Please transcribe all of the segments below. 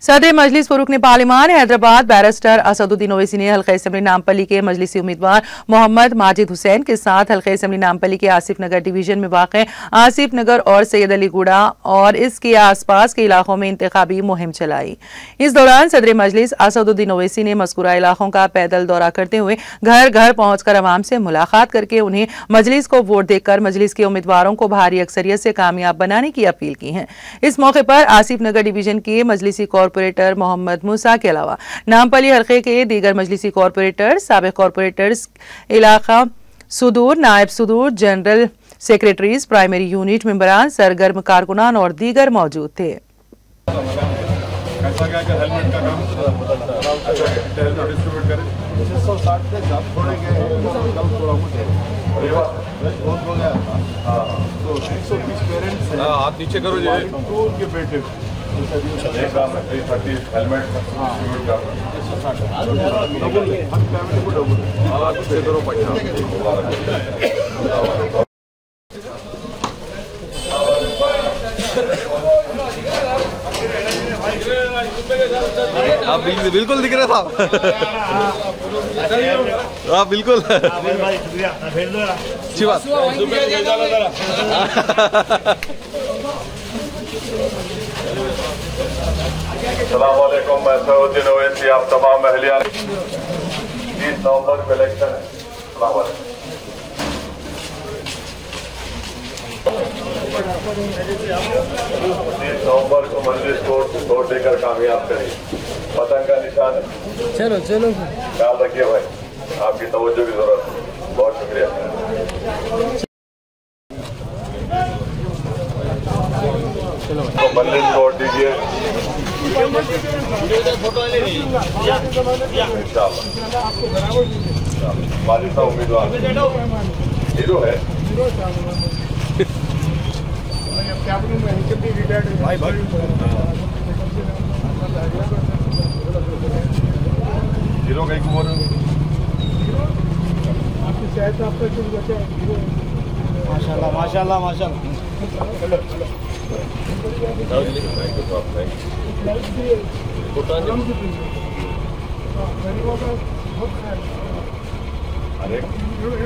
सदर मजलिस Farooq parliament Hyderabad barrister Asaduddin Owaisi ने हल्का असम्बली नामपल्ली के मजलिसी उम्मीदवार मोहम्मद माजिद हुसैन के साथ हल्का असम्बली नामपल्ली के आसिफ नगर डिवीजन में वाक़ आसिफ नगर और सैयद अली गुड़ा और इसके आसपास के इलाकों में इंतखाबी मुहिम चलाई। इस दौरान सदर मजलिस असदुद्दीन ओवैसी ने मज़कूरा इलाकों का पैदल दौरा करते हुए घर घर पहुंचकर अवाम से मुलाकात करके उन्हें मजलिस को वोट देकर मजलिस के उम्मीदवारों को भारी अक्सरियत से कामयाब बनाने की अपील की है। इस मौके पर आसिफ नगर डिवीजन के मजलिसी कॉरपोरेटर मोहम्मद मूसा के अलावा नामपल्ली हल्के के दीगर मजलिसी कॉरपोरेटर, साबिक कॉरपोरेटर्स, इलाका सुदूर, नायब सुदूर, जनरल सेक्रेटरीज, प्राइमरी यूनिट मेंबरान, सरगर्म कारकुनान और दीगर मौजूद थे। हाथ नीचे करो जी। उनके बेटे आप बिल्कुल दिख रहे था। आप बिल्कुल अच्छी बात। अस्सलामुअलैकुम, मैं असदुद्दीन ओवैसी, आप तमाम अहलिया 30 नवंबर को इलेक्शन है। 30 नवंबर को मजलिस को वोट देकर कामयाब करें। पतंग का निशान है। चलो चलो ख्याल रखिए भाई, आपकी तवज्जो की जरूरत है। बहुत शुक्रिया। तो मजलिस को वोट दीजिए माजिद साहब उम्मीदवार हीरो है। हीरो का एक बोल माशाल्लाह माशाल्लाह माशाल्लाह।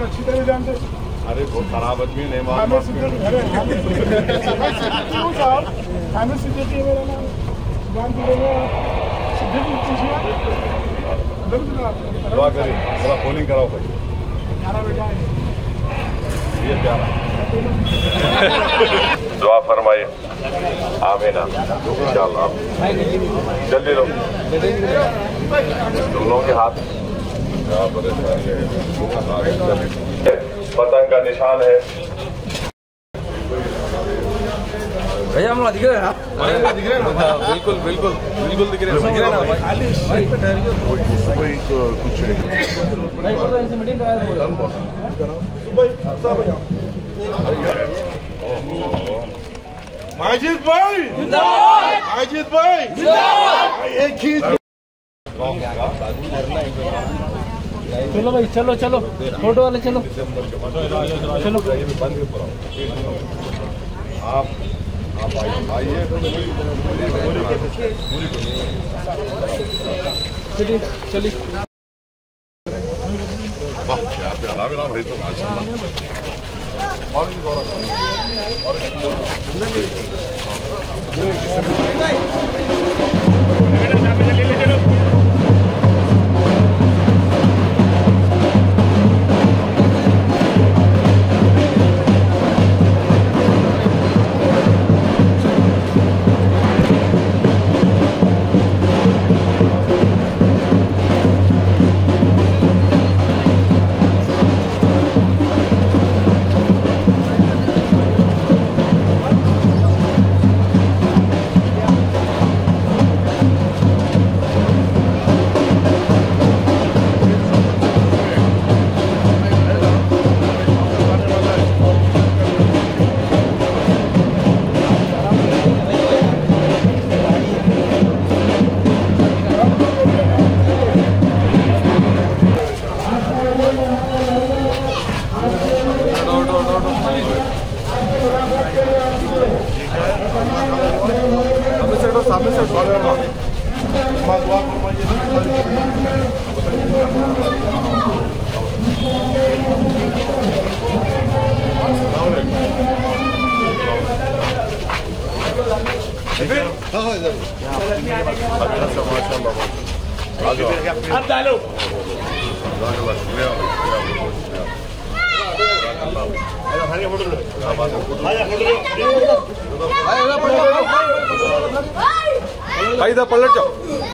अच्छी तरह जानते। अरे बहुत खराब आदमी नहीं दुआ करिए, थोड़ा पोलिंग कराओ भाई। ये प्यारा दुआ फरमाइए। आमीन इंशाअल्लाह। जल्दी लो दोनों के हाथ। पतंग का निशान है। भैया हम दिख रहे हैं। दिख रहे हैं बिल्कुल बिल्कुल बिल्कुल दिख रहे हैं ना भाई। माजिद भाई जिंदाबाद, माजिद भाई जिंदाबाद। एक ही चलो भाई, चलो चलो फोटो वाले चलो चलो। आप आइए। चलिए चलिए। वाह क्या प्यारा मेरा भाई तो माशाल्लाह। भाई इधर पलट जाओ।